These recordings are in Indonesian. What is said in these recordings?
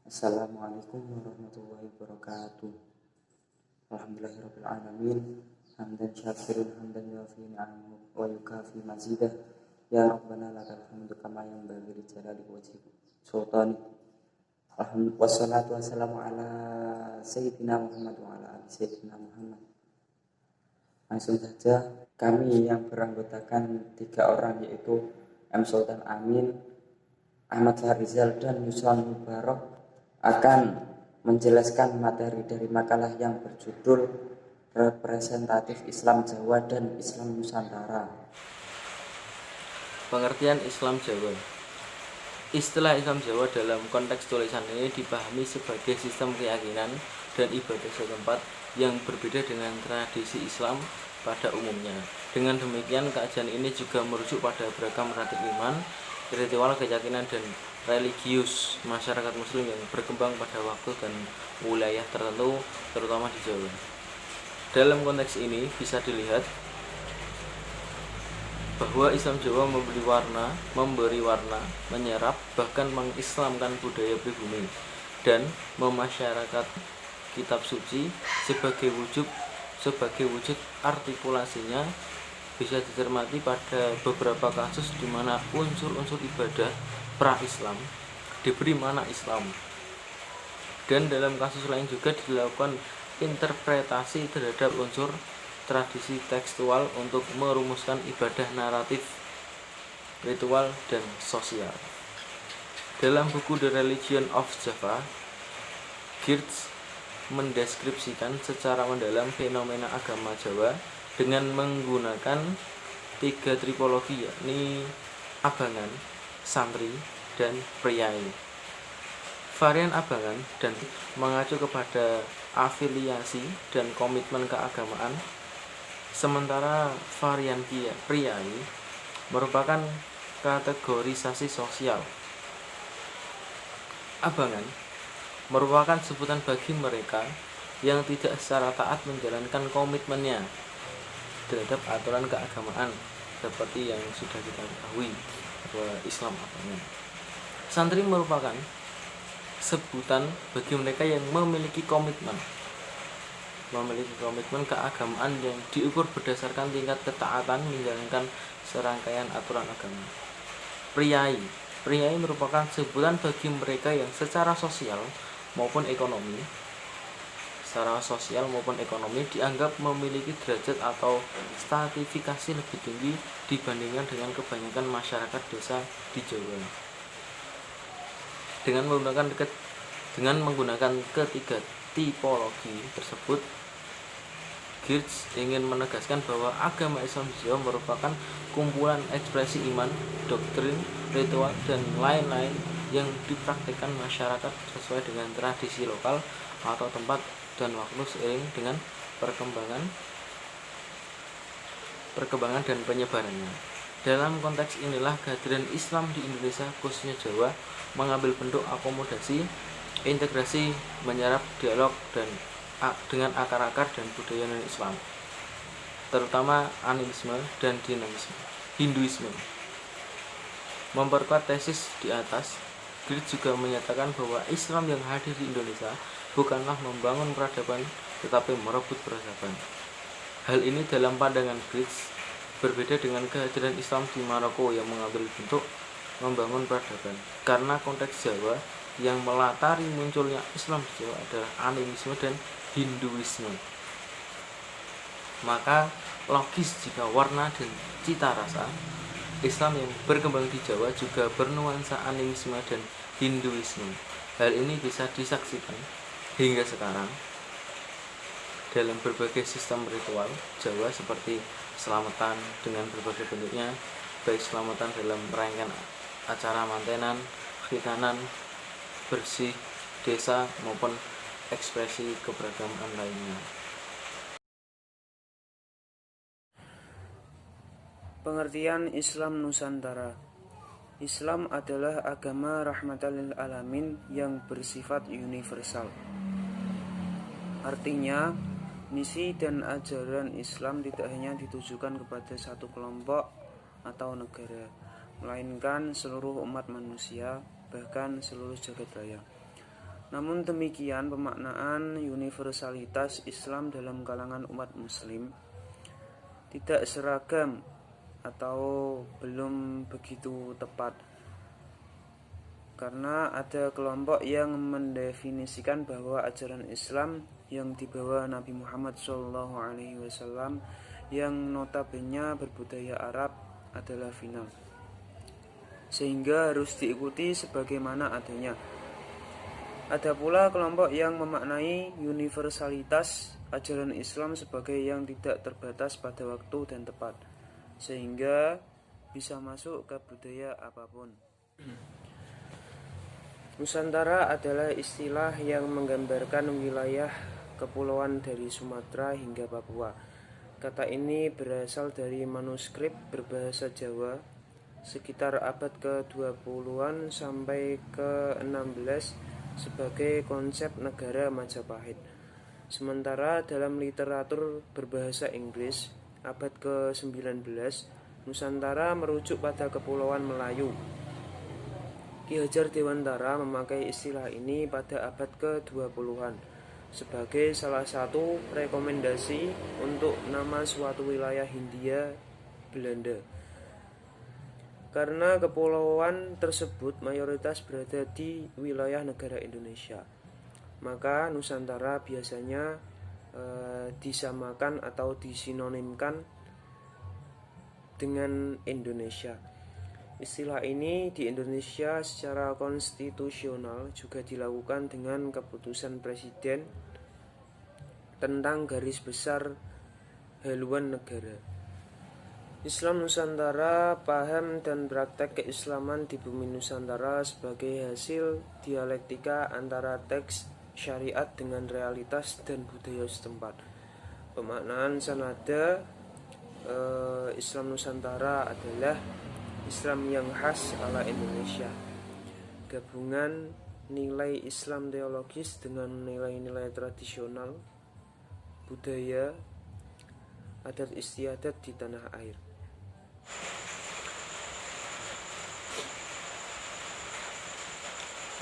Assalamualaikum warahmatullahi wabarakatuh. Alhamdulillahirabbil alamin. Hamdan syakirin hamdan yuafi ni'amahu wa yukafi mazidah. Ya Rabbana lakal hamdu kama yanbaghi li jalali wajhika sultanik. Wassalatu wassalamu ala sayyidina Muhammad wa ala ali sayyidina Muhammad. Langsung saja, kami yang beranggotakan 3 orang yaitu M. Sultan Amin, Ahmad Farizal, dan Yusran Mubarak akan menjelaskan materi dari makalah yang berjudul Representatif Islam Jawa dan Islam Nusantara. Pengertian Islam Jawa. Istilah Islam Jawa dalam konteks tulisan ini dipahami sebagai sistem keyakinan dan ibadah setempat yang berbeda dengan tradisi Islam pada umumnya. Dengan demikian, kajian ini juga merujuk pada beragam praktik iman, ritual, keyakinan, dan religius masyarakat Muslim yang berkembang pada waktu dan wilayah tertentu, terutama di Jawa. Dalam konteks ini bisa dilihat bahwa Islam Jawa memberi warna, menyerap, bahkan mengislamkan budaya pribumi dan memasyarakat kitab suci sebagai wujud artikulasinya bisa dicermati pada beberapa kasus di mana unsur-unsur ibadah pra-Islam diberi makna Islam, dan dalam kasus lain juga dilakukan interpretasi terhadap unsur tradisi tekstual untuk merumuskan ibadah naratif, ritual, dan sosial. Dalam buku The Religion of Java, Geertz mendeskripsikan secara mendalam fenomena agama Jawa dengan menggunakan 3 tipologi, yakni abangan, santri, dan priai. Varian abangan dan mengacu kepada afiliasi dan komitmen keagamaan, sementara varian priai merupakan kategorisasi sosial. Abangan merupakan sebutan bagi mereka yang tidak secara taat menjalankan komitmennya terhadap aturan keagamaan seperti yang sudah kita ketahui bahwa Islam abangan. Santri merupakan sebutan bagi mereka yang memiliki komitmen keagamaan yang diukur berdasarkan tingkat ketaatan menjalankan serangkaian aturan agama. Priai merupakan sebutan bagi mereka yang secara sosial maupun ekonomi dianggap memiliki derajat atau stratifikasi lebih tinggi dibandingkan dengan kebanyakan masyarakat desa di Jawa. Dengan menggunakan ketiga tipologi tersebut, Geertz ingin menegaskan bahwa agama Islam di Jawa merupakan kumpulan ekspresi iman, doktrin, ritual, dan lain-lain yang dipraktikkan masyarakat sesuai dengan tradisi lokal atau tempat dan waktu seiring dengan perkembangan dan penyebarannya. Dalam konteks inilah kehadiran Islam di Indonesia, khususnya Jawa, mengambil bentuk akomodasi, integrasi, menyerap dialog dan dengan akar-akar dan budaya non-Islam, terutama animisme dan dinamisme Hinduisme. Memperkuat tesis di atas, Geertz juga menyatakan bahwa Islam yang hadir di Indonesia bukanlah membangun peradaban, tetapi merebut peradaban. Hal ini dalam pandangan Geertz berbeda dengan kehadiran Islam di Maroko yang mengambil bentuk membangun peradaban, karena konteks Jawa yang melatari munculnya Islam di Jawa adalah animisme dan Hinduisme. Maka logis jika warna dan cita rasa Islam yang berkembang di Jawa juga bernuansa animisme dan Hinduisme. Hal ini bisa disaksikan hingga sekarang dalam berbagai sistem ritual Jawa seperti selamatan dengan berbagai bentuknya, baik selamatan dalam rangkaian acara mantenan, khitanan, bersih desa, maupun ekspresi keberagaman lainnya. Pengertian Islam Nusantara. Islam adalah agama rahmatan lil alamin yang bersifat universal. Artinya, misi dan ajaran Islam tidak hanya ditujukan kepada satu kelompok atau negara, melainkan seluruh umat manusia, bahkan seluruh jagat raya. Namun demikian, pemaknaan universalitas Islam dalam kalangan umat muslim tidak seragam atau belum begitu tepat, karena ada kelompok yang mendefinisikan bahwa ajaran Islam yang dibawa Nabi Muhammad SAW yang notabene berbudaya Arab adalah final, sehingga harus diikuti sebagaimana adanya. Ada pula kelompok yang memaknai universalitas ajaran Islam sebagai yang tidak terbatas pada waktu dan tempat, sehingga bisa masuk ke budaya apapun. Nusantara adalah istilah yang menggambarkan wilayah kepulauan dari Sumatera hingga Papua. Kata ini berasal dari manuskrip berbahasa Jawa sekitar abad ke-20-an sampai ke-16 sebagai konsep negara Majapahit. Sementara dalam literatur berbahasa Inggris abad ke-19, Nusantara merujuk pada Kepulauan Melayu. Ki Hajar Dewantara memakai istilah ini pada abad ke-20-an sebagai salah satu rekomendasi untuk nama suatu wilayah Hindia Belanda. Karena kepulauan tersebut mayoritas berada di wilayah negara Indonesia, maka Nusantara biasanya disamakan atau disinonimkan dengan Indonesia. Istilah ini di Indonesia secara konstitusional juga dilakukan dengan keputusan Presiden tentang garis besar haluan negara. Islam Nusantara, paham dan praktek keislaman di bumi Nusantara sebagai hasil dialektika antara teks syariat dengan realitas dan budaya setempat. Pemaknaan sanada Islam Nusantara adalah Islam yang khas ala Indonesia, gabungan nilai Islam teologis dengan nilai-nilai tradisional, budaya, adat istiadat di tanah air.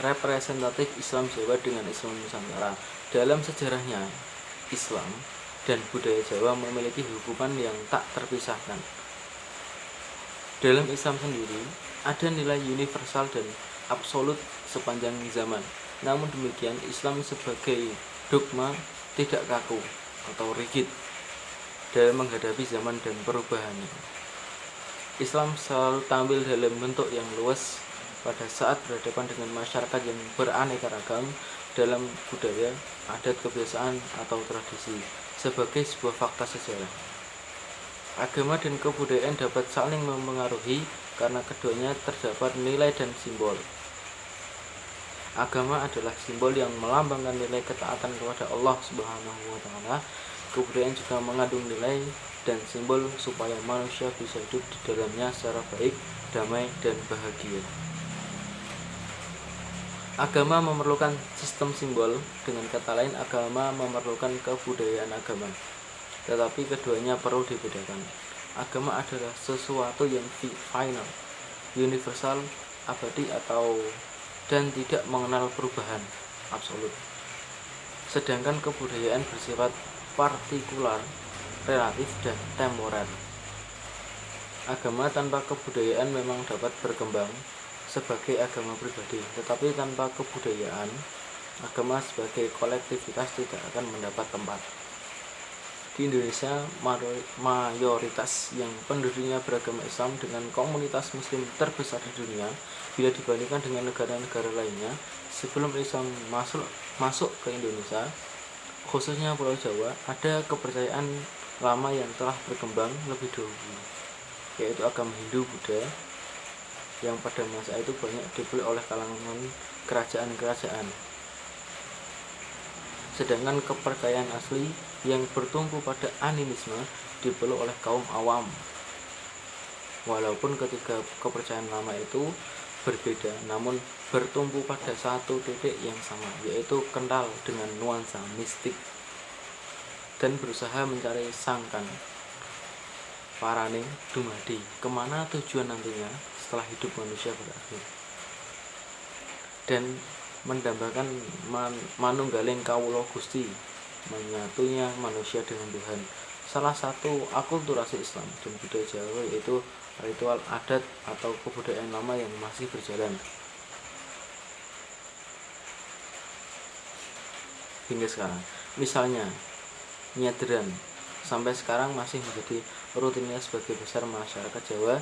Representatif Islam Jawa dengan Islam Nusantara. Dalam sejarahnya, Islam dan budaya Jawa memiliki hubungan yang tak terpisahkan. Dalam Islam sendiri, ada nilai universal dan absolut sepanjang zaman. Namun demikian, Islam sebagai dogma tidak kaku atau rigid dalam menghadapi zaman dan perubahannya. Islam selalu tampil dalam bentuk yang luas pada saat berhadapan dengan masyarakat yang beraneka ragam dalam budaya, adat, kebiasaan, atau tradisi sebagai sebuah fakta sejarah. Agama dan kebudayaan dapat saling mempengaruhi karena keduanya terdapat nilai dan simbol. Agama adalah simbol yang melambangkan nilai ketaatan kepada Allah Subhanahu wa taala. Kebudayaan juga mengandung nilai dan simbol supaya manusia bisa hidup di dalamnya secara baik, damai, dan bahagia. Agama memerlukan sistem simbol, dengan kata lain agama memerlukan kebudayaan agama. Tetapi keduanya perlu dibedakan. Agama adalah sesuatu yang final, universal, abadi dan tidak mengenal perubahan absolut. Sedangkan kebudayaan bersifat partikular, relatif, dan temporer. Agama tanpa kebudayaan memang dapat berkembang sebagai agama pribadi, tetapi tanpa kebudayaan, agama sebagai kolektivitas tidak akan mendapat tempat. Di Indonesia, mayoritas yang penduduknya beragama Islam dengan komunitas muslim terbesar di dunia bila dibandingkan dengan negara-negara lainnya. Sebelum Islam masuk ke Indonesia, khususnya Pulau Jawa, ada kepercayaan lama yang telah berkembang lebih dahulu, yaitu agama Hindu Buddha yang pada masa itu banyak dipeluk oleh kalangan kerajaan-kerajaan. Sedangkan kepercayaan asli yang bertumpu pada animisme dipeluk oleh kaum awam. Walaupun ketiga kepercayaan lama itu berbeda, namun bertumpu pada satu titik yang sama, yaitu kental dengan nuansa mistik dan berusaha mencari sangkan paraning dumadi, kemana tujuan nantinya setelah hidup manusia berakhir. Dan mendambakan manunggaling kawula Gusti, menyatunya manusia dengan Tuhan. Salah satu akulturasi Islam dan budaya Jawa yaitu ritual adat atau kebudayaan lama yang masih berjalan hingga sekarang. Misalnya, nyadran sampai sekarang masih menjadi rutinitas sebagai besar masyarakat Jawa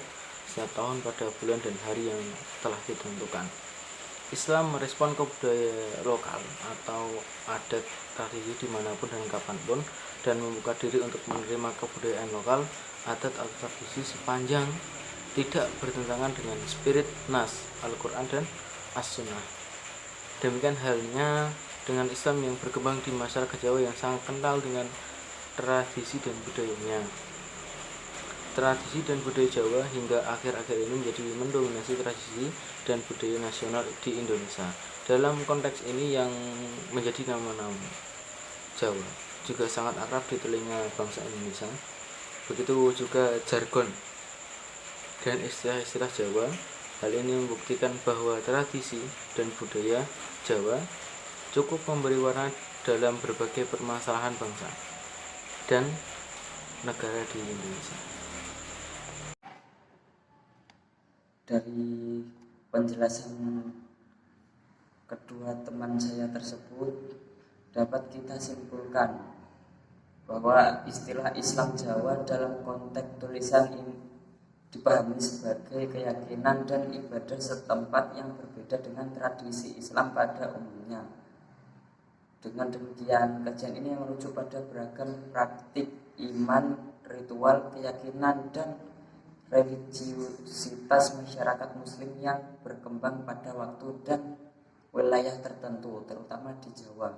setiap tahun pada bulan dan hari yang telah ditentukan. Islam merespon ke budaya lokal atau adat tradisi dimanapun dan kapanpun, dan membuka diri untuk menerima kebudayaan lokal, adat atau tradisi sepanjang tidak bertentangan dengan spirit Nas, Al-Quran dan As-Sunnah. Demikian halnya dengan Islam yang berkembang di masyarakat Jawa yang sangat kental dengan tradisi dan budayanya. Tradisi dan budaya Jawa hingga akhir-akhir ini menjadi mendominasi tradisi dan budaya nasional di Indonesia. Dalam konteks ini yang menjadi nama-nama Jawa juga sangat akrab di telinga bangsa Indonesia. Begitu juga jargon dan istilah-istilah Jawa. Hal ini membuktikan bahwa tradisi dan budaya Jawa cukup memberi warna dalam berbagai permasalahan bangsa dan negara di Indonesia. Dari penjelasan kedua teman saya tersebut dapat kita simpulkan bahwa istilah Islam Jawa dalam konteks tulisan ini dipahami sebagai keyakinan dan ibadah setempat yang berbeda dengan tradisi Islam pada umumnya. Dengan demikian, kajian ini merujuk pada beragam praktik iman, ritual, keyakinan, dan religiusitas masyarakat muslim yang berkembang pada waktu dan wilayah tertentu, terutama di Jawa.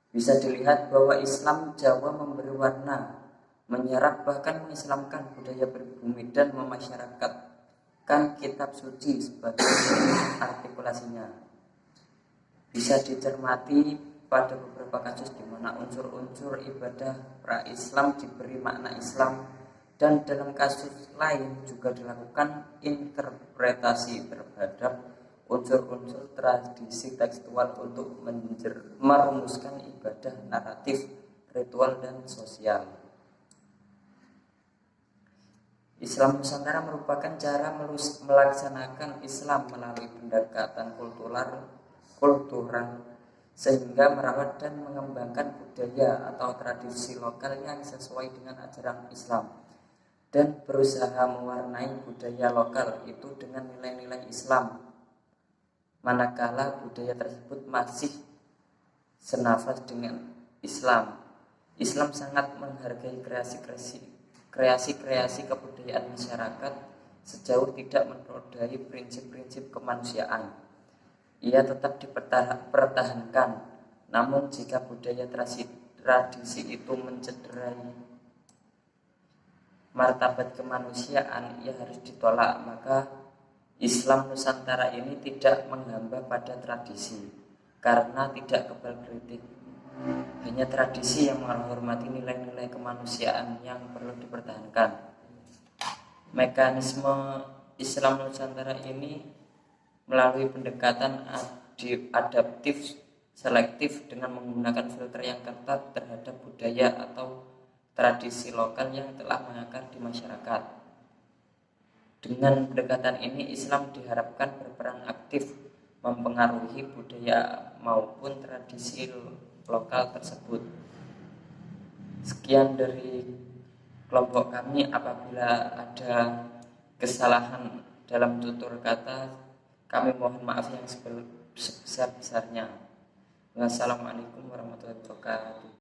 Bisa dilihat bahwa Islam Jawa memberi warna, menyerap bahkan mengislamkan budaya pribumi dan memasyarakatkan kitab suci sebagai artikulasinya. Bisa dicermati pada beberapa kasus di mana unsur-unsur ibadah pra-Islam diberi makna Islam, dan dalam kasus lain juga dilakukan interpretasi terhadap unsur-unsur tradisi tekstual untuk merumuskan ibadah, naratif, ritual, dan sosial. Islam Nusantara merupakan cara melaksanakan Islam melalui pendekatan kultural sehingga merawat dan mengembangkan budaya atau tradisi lokal yang sesuai dengan ajaran Islam, dan berusaha mewarnai budaya lokal itu dengan nilai-nilai Islam, manakala budaya tersebut masih senafas dengan Islam. Islam sangat menghargai kreasi-kreasi kebudayaan masyarakat sejauh tidak menodai prinsip-prinsip kemanusiaan. Ia tetap dipertahankan, namun jika budaya tradisi itu mencederai martabat kemanusiaan, ia harus ditolak. Maka Islam Nusantara ini tidak menghamba pada tradisi karena tidak kebal kritik. Hanya tradisi yang menghormati nilai-nilai kemanusiaan yang perlu dipertahankan. Mekanisme Islam Nusantara ini melalui pendekatan adaptif selektif dengan menggunakan filter yang ketat terhadap budaya atau tradisi lokal yang telah mengakar di masyarakat. Dengan pendekatan ini, Islam diharapkan berperan aktif mempengaruhi budaya maupun tradisi lokal tersebut. Sekian dari kelompok kami. Apabila ada kesalahan dalam tutur kata, kami mohon maaf yang sebesar-besarnya. Wassalamualaikum warahmatullahi wabarakatuh.